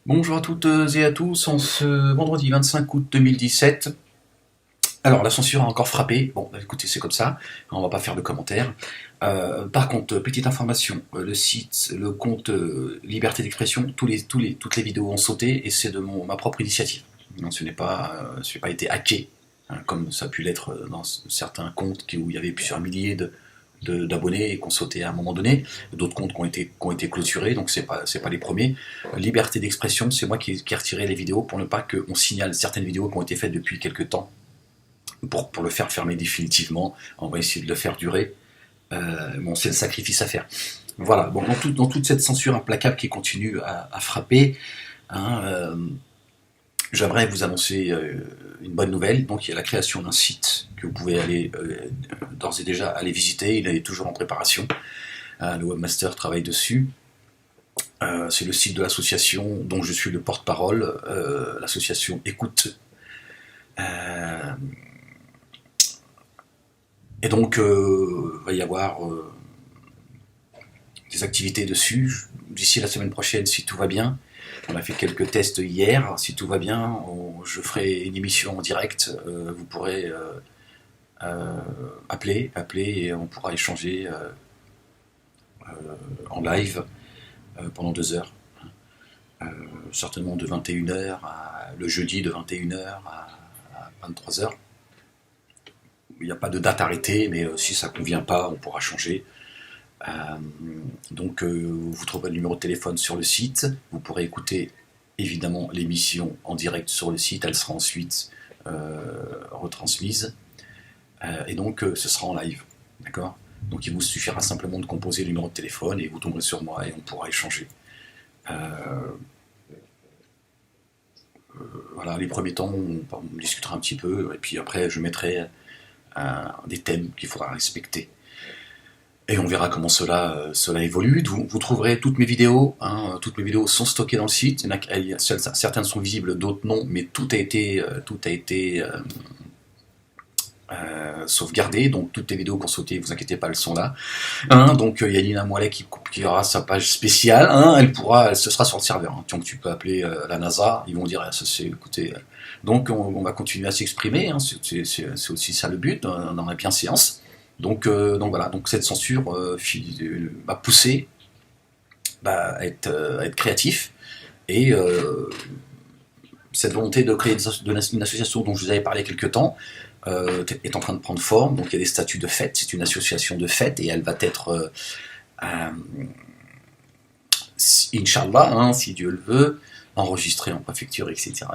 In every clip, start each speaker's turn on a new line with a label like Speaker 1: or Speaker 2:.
Speaker 1: Bonjour à toutes et à tous, en ce vendredi 25 août 2017. Alors, la censure a encore frappé. Bon, bah, écoutez, c'est comme ça, on va pas faire de commentaires. Par contre, petite information, le site, le compte Liberté d'expression, toutes les vidéos ont sauté et c'est de ma propre initiative. Non, ce n'est pas été hacké, hein, comme ça a pu l'être dans certains comptes où il y avait plusieurs milliers d'abonnés et qu'on sautait à un moment donné, d'autres comptes qui ont été clôturés, donc c'est pas les premiers. Liberté d'expression, c'est moi qui ai retiré les vidéos pour ne pas qu'on signale certaines vidéos qui ont été faites depuis quelques temps, pour le faire fermer définitivement. On va essayer de le faire durer. Bon, c'est le sacrifice à faire. Voilà, bon, dans toute cette censure implacable qui continue à frapper, hein, j'aimerais vous annoncer une bonne nouvelle. Donc il y a la création d'un site que vous pouvez aller d'ores et déjà aller visiter. Il est toujours en préparation. Le webmaster travaille dessus. C'est le site de l'association dont je suis le porte-parole, l'association Écoute. Et donc il va y avoir des activités dessus. D'ici la semaine prochaine, si tout va bien, on a fait quelques tests hier. Si tout va bien, je ferai une émission en direct. Vous pourrez appeler et on pourra échanger en live pendant 2 heures. Certainement de 21h le jeudi de 21h à 23h. Il n'y a pas de date arrêtée, mais si ça ne convient pas, on pourra changer. Donc vous trouverez le numéro de téléphone sur le site. Vous pourrez écouter évidemment l'émission en direct sur le site. Elle sera ensuite retransmise. Et donc ce sera en live. D'accord ? Donc il vous suffira simplement de composer le numéro de téléphone et vous tomberez sur moi et on pourra échanger. Voilà, les premiers temps, on discutera un petit peu et puis après je mettrai des thèmes qu'il faudra respecter. Et on verra comment cela évolue. Vous trouverez toutes mes vidéos. Hein, toutes mes vidéos sont stockées dans le site. Certaines sont visibles, d'autres non, mais tout a été sauvegardé. Donc toutes les vidéos qu'on sautait, vous inquiétez pas, elles sont là. Hein, donc il y a Nina Moilet qui aura sa page spéciale. Hein, elle se sera sur le serveur. Hein, donc tu peux appeler la NASA. Ils vont dire, écoutez. Donc on va continuer à s'exprimer. Hein, c'est aussi ça le but dans la bienséance. Donc voilà, donc cette censure m'a poussé à être créatif et cette volonté de créer une association dont je vous avais parlé il y a quelques temps est en train de prendre forme. Donc il y a des statuts de fait, c'est une association de fait et elle va être Inch'Allah, hein, si Dieu le veut, enregistrée en préfecture, etc.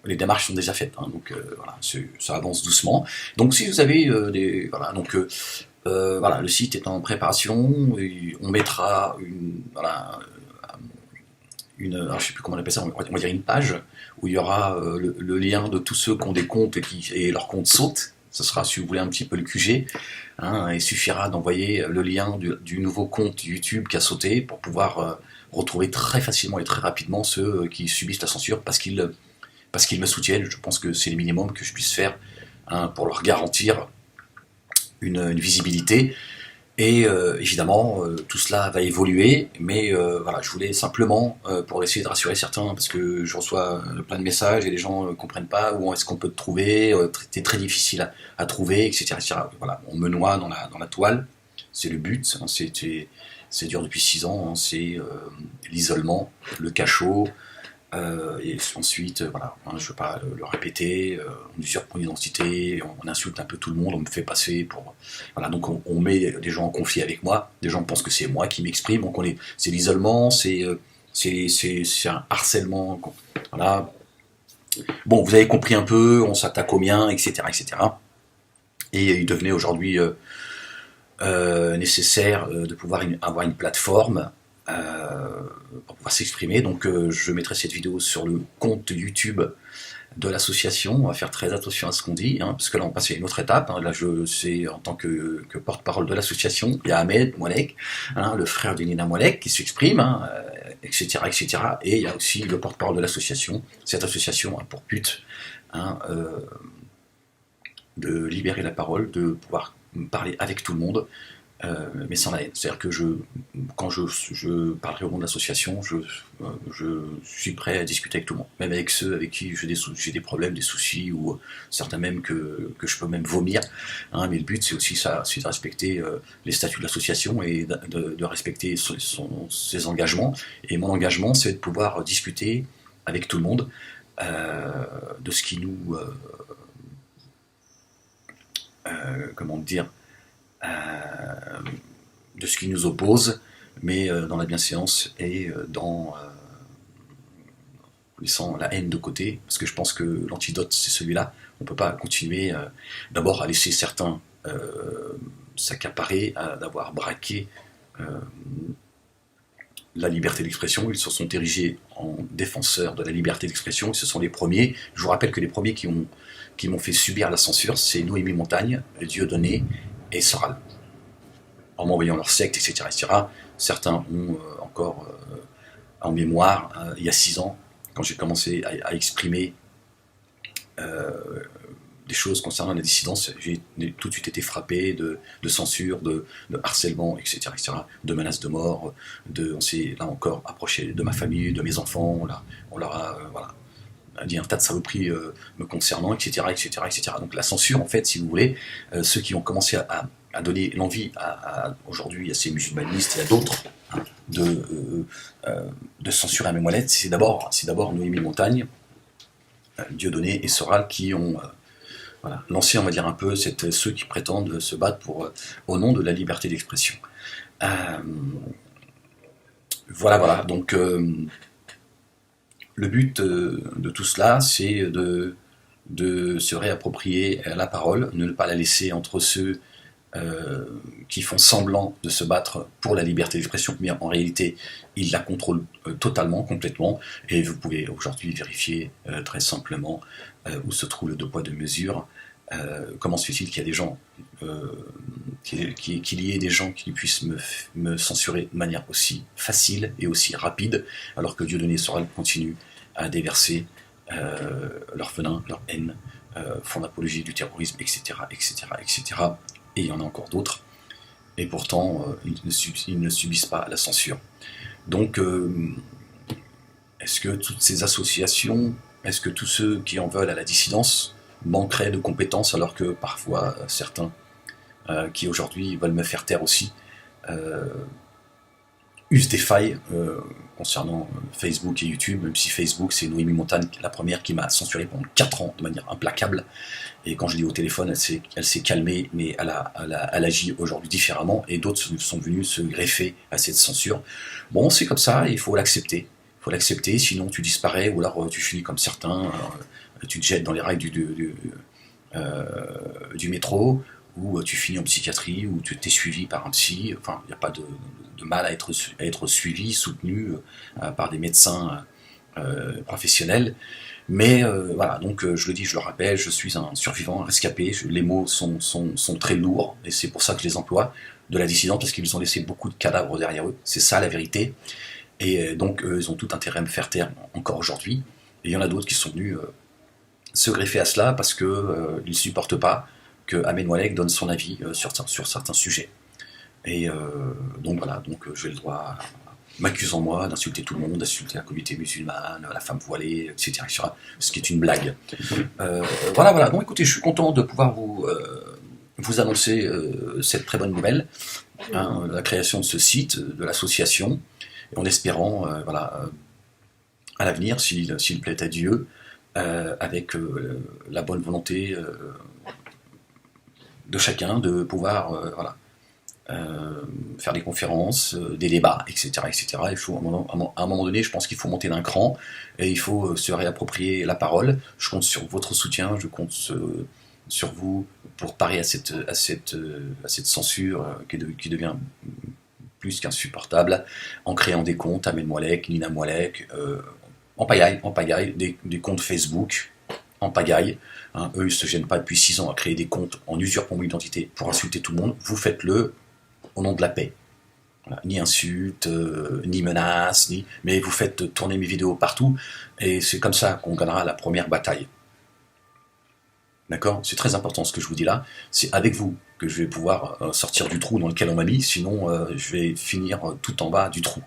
Speaker 1: Les démarches sont déjà faites, hein, donc voilà, ça avance doucement. Donc si vous avez voilà, donc voilà, le site est en préparation, on mettra alors je sais plus comment on appelle ça, on va dire une page où il y aura le lien de tous ceux qui ont des comptes et leurs comptes sautent. Ce sera, si vous voulez, un petit peu le QG. Hein, il suffira d'envoyer le lien du nouveau compte YouTube qui a sauté pour pouvoir retrouver très facilement et très rapidement ceux qui subissent la censure parce qu'ils me soutiennent. Je pense que c'est le minimum que je puisse faire, hein, pour leur garantir une visibilité. Et évidemment, tout cela va évoluer, mais voilà, je voulais simplement, pour essayer de rassurer certains, parce que je reçois plein de messages et les gens ne comprennent pas où est-ce qu'on peut te trouver, c'est très difficile à trouver, etc. Voilà, on me noie dans la toile, c'est le but, hein, c'est dur depuis 6 ans, hein, c'est l'isolement, le cachot, et ensuite, voilà, hein, je ne veux pas le répéter, on usurpe mon identité, on insulte un peu tout le monde, on me fait passer pour... Voilà, donc on met des gens en conflit avec moi, des gens pensent que c'est moi qui m'exprime, donc c'est l'isolement, c'est un harcèlement, voilà. Bon, vous avez compris un peu, on s'attaque aux miens, etc. Et il devenait aujourd'hui nécessaire de pouvoir avoir une plateforme pour pouvoir s'exprimer. Donc je mettrai cette vidéo sur le compte YouTube de l'association. On va faire très attention à ce qu'on dit, hein, parce que là on passe à une autre étape. Hein. Là c'est en tant que porte-parole de l'association, il y a Ahmed Moalek, hein, le frère de Nina Moalek, qui s'exprime, hein, etc. Et il y a aussi le porte-parole de l'association. Cette association a pour but, hein, de libérer la parole, de pouvoir parler avec tout le monde, mais sans la haine. C'est-à-dire que quand je parlerai au nom de l'association, je suis prêt à discuter avec tout le monde, même avec ceux avec qui j'ai des problèmes, des soucis, ou certains même que je peux même vomir. Hein, mais le but, c'est aussi ça, c'est de respecter les statuts de l'association et de respecter ses engagements. Et mon engagement, c'est de pouvoir discuter avec tout le monde de ce qui nous... comment dire de ce qui nous oppose, mais dans la bienséance et dans laissant la haine de côté, parce que je pense que l'antidote c'est celui-là. On ne peut pas continuer d'abord à laisser certains s'accaparer, d'avoir braqué la liberté d'expression. Ils se sont érigés en défenseurs de la liberté d'expression, et ce sont les premiers. Je vous rappelle que les premiers qui m'ont fait subir la censure, c'est Noémie Montagne, Dieudonné et Soral. En m'envoyant leur secte, etc., etc. Certains ont encore en mémoire, il y a 6 ans, quand j'ai commencé à exprimer des choses concernant la dissidence, j'ai tout de suite été frappé de censure, de harcèlement, etc., etc., de menaces de mort, on s'est là encore approché de ma famille, de mes enfants, là, on leur a voilà, dit un tas de saloperies me concernant, etc., etc., etc. Donc la censure, en fait, si vous voulez, ceux qui ont commencé à donner l'envie aujourd'hui à ces musulmanistes et à d'autres hein, de censurer Ahmed Mohamed, c'est d'abord Noémie Montagne, Dieudonné et Soral qui ont voilà, lancé, on va dire un peu, ceux qui prétendent se battre au nom de la liberté d'expression. Voilà, donc le but de tout cela, c'est de se réapproprier la parole, ne pas la laisser entre ceux qui font semblant de se battre pour la liberté d'expression, mais en réalité, ils la contrôlent totalement, complètement, et vous pouvez aujourd'hui vérifier très simplement où se trouve le 2 poids 2 mesures. Comment se fait-il qu'il y a des gens, qu'il y ait des gens qui puissent me censurer de manière aussi facile et aussi rapide, alors que Dieudonné et Soral continuent à déverser leur venin, leur haine, font l'apologie du terrorisme, etc., etc., etc., et il y en a encore d'autres, et pourtant ils ne subissent pas la censure. Donc, est-ce que toutes ces associations, est-ce que tous ceux qui en veulent à la dissidence manqueraient de compétences, alors que parfois certains qui aujourd'hui veulent me faire taire aussi usent des failles concernant Facebook et YouTube, même si Facebook, c'est Noémie Montagne, la première qui m'a censuré pendant 4 ans de manière implacable. Et quand je dis au téléphone, elle s'est calmée, mais elle agit aujourd'hui différemment, et d'autres sont venus se greffer à cette censure. Bon, c'est comme ça, il faut l'accepter. Il faut l'accepter, sinon tu disparais, ou alors tu finis comme certains, tu te jettes dans les rails du métro, ou tu finis en psychiatrie, ou tu t'es suivi par un psy. Enfin, il n'y a pas de mal à être suivi, soutenu par des médecins professionnels. Mais voilà, donc je le dis, je le rappelle, je suis un survivant, un rescapé. Les mots sont très lourds, et c'est pour ça que je les emploie, de la dissidence, parce qu'ils ont laissé beaucoup de cadavres derrière eux. C'est ça la vérité. Et donc ils ont tout intérêt à me faire taire encore aujourd'hui. Et il y en a d'autres qui sont venus se greffer à cela parce qu'ils ne supportent pas que Ahmed Mohamed donne son avis sur certains sujets. Et donc voilà, j'ai le droit, m'accusant moi d'insulter tout le monde, d'insulter la communauté musulmane, la femme voilée, etc., etc., ce qui est une blague. Voilà. Donc écoutez, je suis content de pouvoir vous annoncer cette très bonne nouvelle, hein, la création de ce site, de l'association, en espérant, à l'avenir, s'il plaît à Dieu, avec la bonne volonté de chacun, de pouvoir faire des conférences, des débats, etc., etc. Il faut, à un moment donné, je pense qu'il faut monter d'un cran, et il faut se réapproprier la parole. Je compte sur votre soutien, je compte sur vous pour parer à cette censure qui devient plus qu'insupportable, en créant des comptes, Ahmed Mohamed, Nina Mohamed, en pagaille, des comptes Facebook, en pagaille. Hein, eux, ils ne se gênent pas depuis 6 ans à créer des comptes en usurpant mon identité pour insulter tout le monde. Vous faites-le au nom de la paix. Voilà. Ni insultes, ni menaces, mais vous faites tourner mes vidéos partout, et c'est comme ça qu'on gagnera la première bataille. D'accord ? C'est très important ce que je vous dis là. C'est avec vous que je vais pouvoir sortir du trou dans lequel on m'a mis, sinon je vais finir tout en bas du trou.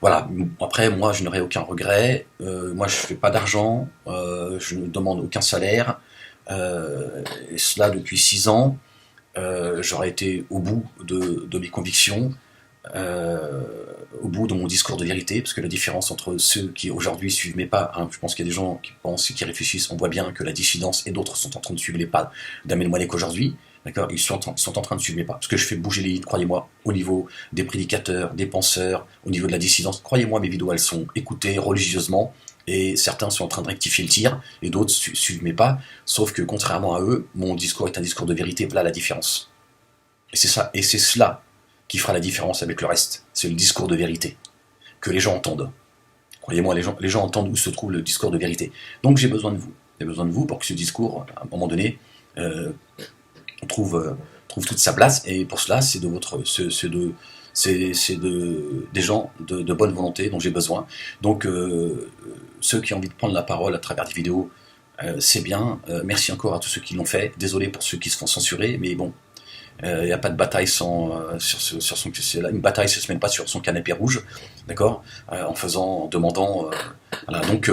Speaker 1: Voilà, après moi je n'aurai aucun regret, moi je fais pas d'argent, je ne demande aucun salaire, et cela depuis 6 ans, j'aurais été au bout de mes convictions, euh, au bout de mon discours de vérité, parce que la différence entre ceux qui aujourd'hui suivent mes pas, hein, je pense qu'il y a des gens qui pensent et qui réfléchissent, on voit bien que la dissidence et d'autres sont en train de suivre les pas d'Amel Moualek aujourd'hui, d'accord, sont en train de suivre mes pas, parce que je fais bouger les lignes, croyez-moi, au niveau des prédicateurs, des penseurs, au niveau de la dissidence, croyez-moi, mes vidéos elles sont écoutées religieusement, et certains sont en train de rectifier le tir, et d'autres suivent mes pas, sauf que contrairement à eux, mon discours est un discours de vérité, voilà la différence. Et c'est ça, et c'est cela qui fera la différence avec le reste. C'est le discours de vérité que les gens entendent. Croyez-moi, les gens entendent où se trouve le discours de vérité. Donc j'ai besoin de vous. J'ai besoin de vous pour que ce discours, à un moment donné, euh, trouve toute sa place. Et pour cela, c'est des gens de bonne volonté dont j'ai besoin. Donc ceux qui ont envie de prendre la parole à travers des vidéos, c'est bien. Merci encore à tous ceux qui l'ont fait. Désolé pour ceux qui se font censurer, mais bon, il n'y a pas de bataille sur son une bataille se mène pas sur son canapé rouge, d'accord, en demandant, voilà. Donc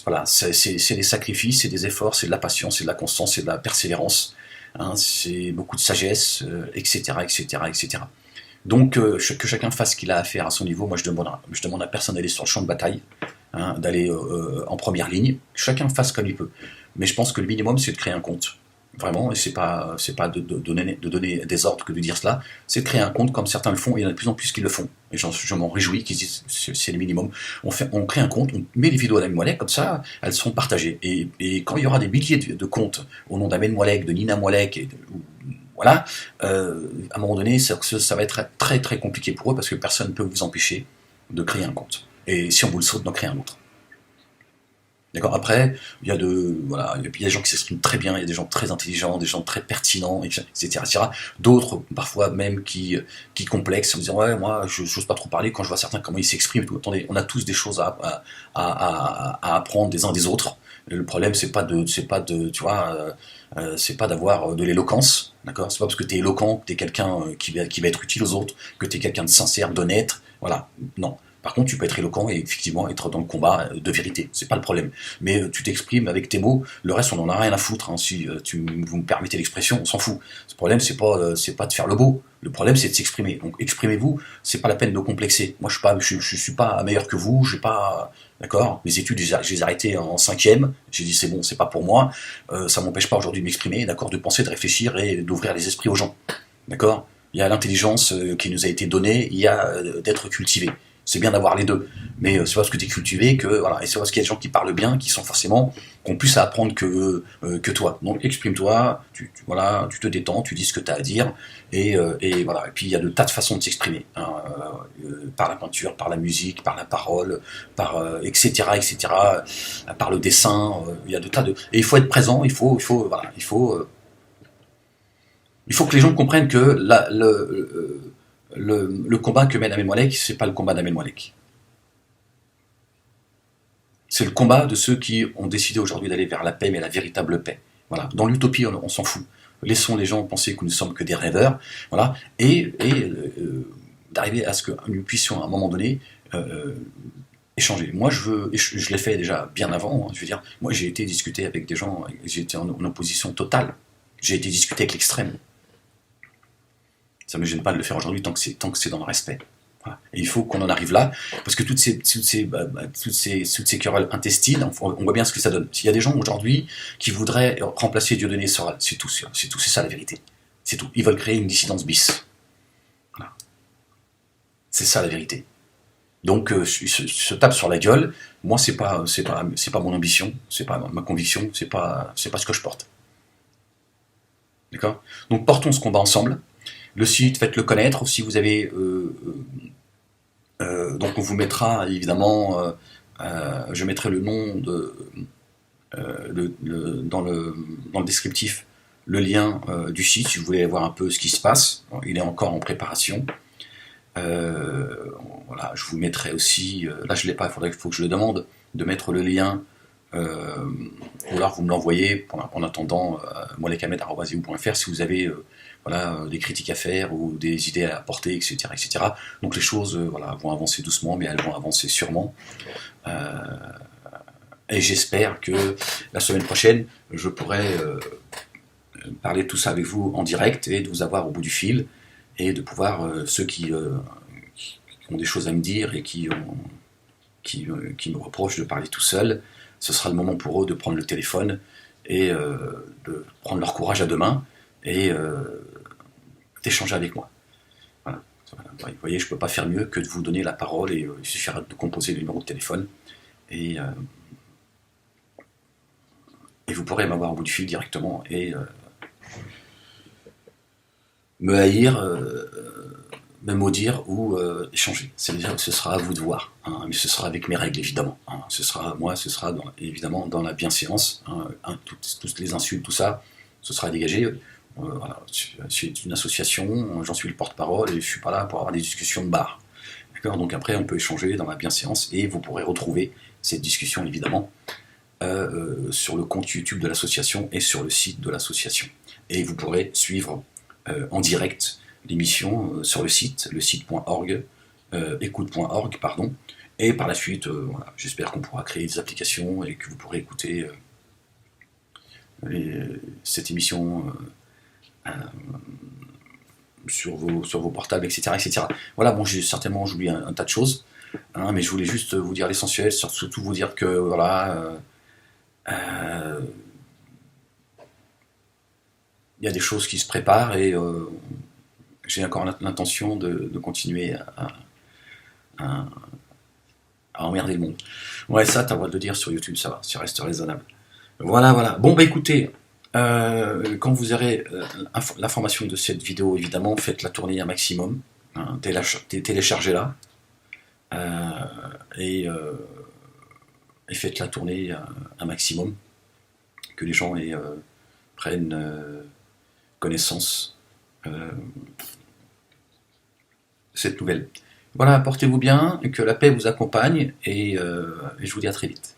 Speaker 1: voilà, c'est des sacrifices, c'est des efforts, c'est de la patience, c'est de la constance, c'est de la persévérance, hein, c'est beaucoup de sagesse, etc., etc., etc. Donc que chacun fasse ce qu'il a à faire à son niveau. Moi je demande à personne d'aller sur le champ de bataille, hein, d'aller en première ligne. Chacun fasse comme il peut. Mais je pense que le minimum c'est de créer un compte. Vraiment, et c'est pas de donner des ordres que de dire cela, c'est de créer un compte comme certains le font, et il y en a de plus en plus qui le font. Et je m'en réjouis qu'ils disent c'est le minimum. On crée un compte, on met les vidéos d'Amen Moualek, comme ça, elles seront partagées. Et quand il y aura des milliers de comptes au nom d'Amen Moualek, de Nina Moualek, voilà, à un moment donné, ça va être très très compliqué pour eux parce que personne ne peut vous empêcher de créer un compte. Et si on vous le saute, d'en créer un autre. D'accord. Après, il y a des gens qui s'expriment très bien, il y a des gens très intelligents, des gens très pertinents, etc., etc. D'autres, parfois même, qui complexent, en disant ouais, moi, je n'ose pas trop parler quand je vois certains comment ils s'expriment. Attendez, on a tous des choses à apprendre des uns des autres. Et le problème, tu vois, c'est pas d'avoir de l'éloquence, d'accord. C'est pas parce que tu es éloquent que tu es quelqu'un qui va être utile aux autres, que tu es quelqu'un de sincère, d'honnête, voilà. Non. Par contre, tu peux être éloquent et effectivement être dans le combat de vérité, c'est pas le problème. Mais tu t'exprimes avec tes mots, le reste on en a rien à foutre, hein. Si vous me permettez l'expression, on s'en fout. Le problème c'est pas de faire le beau, le problème c'est de s'exprimer. Donc exprimez-vous, c'est pas la peine de complexer. Moi je suis pas meilleur que vous, j'ai pas, d'accord. Mes études je les ai arrêtées en 5e, j'ai dit c'est bon, c'est pas pour moi. Ça m'empêche pas aujourd'hui de m'exprimer, d'accord, de penser, de réfléchir et d'ouvrir les esprits aux gens, d'accord. Il y a l'intelligence qui nous a été donnée, il y a d'être cultivé. C'est bien d'avoir les deux, mais c'est parce que tu es cultivé que voilà, et c'est parce qu'il y a des gens qui parlent bien, qui ont plus à apprendre que toi. Donc exprime-toi, voilà, tu te détends, tu dis ce que tu as à dire, et voilà. Et puis il y a de tas de façons de s'exprimer, hein, par la peinture, par la musique, par la parole, par etc., etc., par le dessin. Il y a de tas de, et il faut être présent, voilà, il faut que les gens comprennent que le combat que mène Amel Moualek, c'est pas le combat d'Amel Moualek. C'est le combat de ceux qui ont décidé aujourd'hui d'aller vers la paix, mais la véritable paix. Voilà. Dans l'utopie, on s'en fout. Laissons les gens penser que nous ne sommes que des rêveurs, voilà, et d'arriver à ce que nous puissions à un moment donné échanger. Moi, je l'ai fait déjà bien avant. Hein, je veux dire, moi, j'ai été discuter avec des gens, j'ai été en opposition totale. J'ai été discuter avec l'extrême. Ça ne me gêne pas de le faire aujourd'hui tant que c'est dans le respect. Voilà. Et il faut qu'on en arrive là, parce que toutes ces querelles intestines, on voit bien ce que ça donne. S'il y a des gens aujourd'hui qui voudraient remplacer Dieudonné, c'est tout, c'est ça la vérité. C'est tout. Ils veulent créer une dissidence bis. Voilà. C'est ça la vérité. Donc se tape sur la gueule. Moi, c'est pas mon ambition, c'est pas ma conviction, c'est pas ce que je porte. D'accord. Donc portons ce combat ensemble. Le site, faites-le connaître. Si vous avez, donc on vous mettra évidemment, je mettrai le nom dans le descriptif, le lien du site si vous voulez voir un peu ce qui se passe. Il est encore en préparation. Voilà, je vous mettrai aussi, là je l'ai pas, il faut que je le demande, de mettre le lien ou alors vous me l'envoyez en attendant molekamed@yahoo.fr si vous avez voilà, des critiques à faire ou des idées à apporter, etc. etc. Donc les choses voilà, vont avancer doucement, mais elles vont avancer sûrement. Et j'espère que la semaine prochaine, je pourrai parler de tout ça avec vous en direct et de vous avoir au bout du fil et de pouvoir, ceux qui ont des choses à me dire et qui me reprochent de parler tout seul, ce sera le moment pour eux de prendre le téléphone et de prendre leur courage à deux mains et d'échanger avec moi. Voilà. Vous voyez, je ne peux pas faire mieux que de vous donner la parole et il suffira de composer le numéro de téléphone et vous pourrez m'avoir au bout du fil directement et me haïr, me maudire ou échanger. C'est-à-dire que ce sera à vous de voir, hein, mais ce sera avec mes règles évidemment. Hein. Ce sera évidemment dans la bienséance. Hein, toutes les insultes, tout ça, ce sera dégagé. Voilà, je suis une association, j'en suis le porte-parole et je ne suis pas là pour avoir des discussions de bar. D'accord ? Donc après, on peut échanger dans la bienséance et vous pourrez retrouver cette discussion évidemment sur le compte YouTube de l'association et sur le site de l'association. Et vous pourrez suivre en direct l'émission sur le site.org, écoute.org, pardon. Et par la suite, voilà, j'espère qu'on pourra créer des applications et que vous pourrez écouter cette émission sur vos portables, etc., etc. Voilà, bon, certainement j'oublie un tas de choses, hein, mais je voulais juste vous dire l'essentiel, surtout vous dire que, voilà, il y a des choses qui se préparent et j'ai encore l'intention de continuer à emmerder le monde. Ouais, ça, t'as le droit de le dire sur YouTube, ça va, ça reste raisonnable. Voilà, voilà. Bon, bah écoutez, quand vous aurez l'information de cette vidéo, évidemment, faites-la tourner un maximum, hein, téléchargez-la, et faites-la tourner un maximum, que les gens prennent connaissance cette nouvelle. Voilà, portez-vous bien, que la paix vous accompagne et je vous dis à très vite.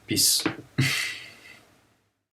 Speaker 1: Peace.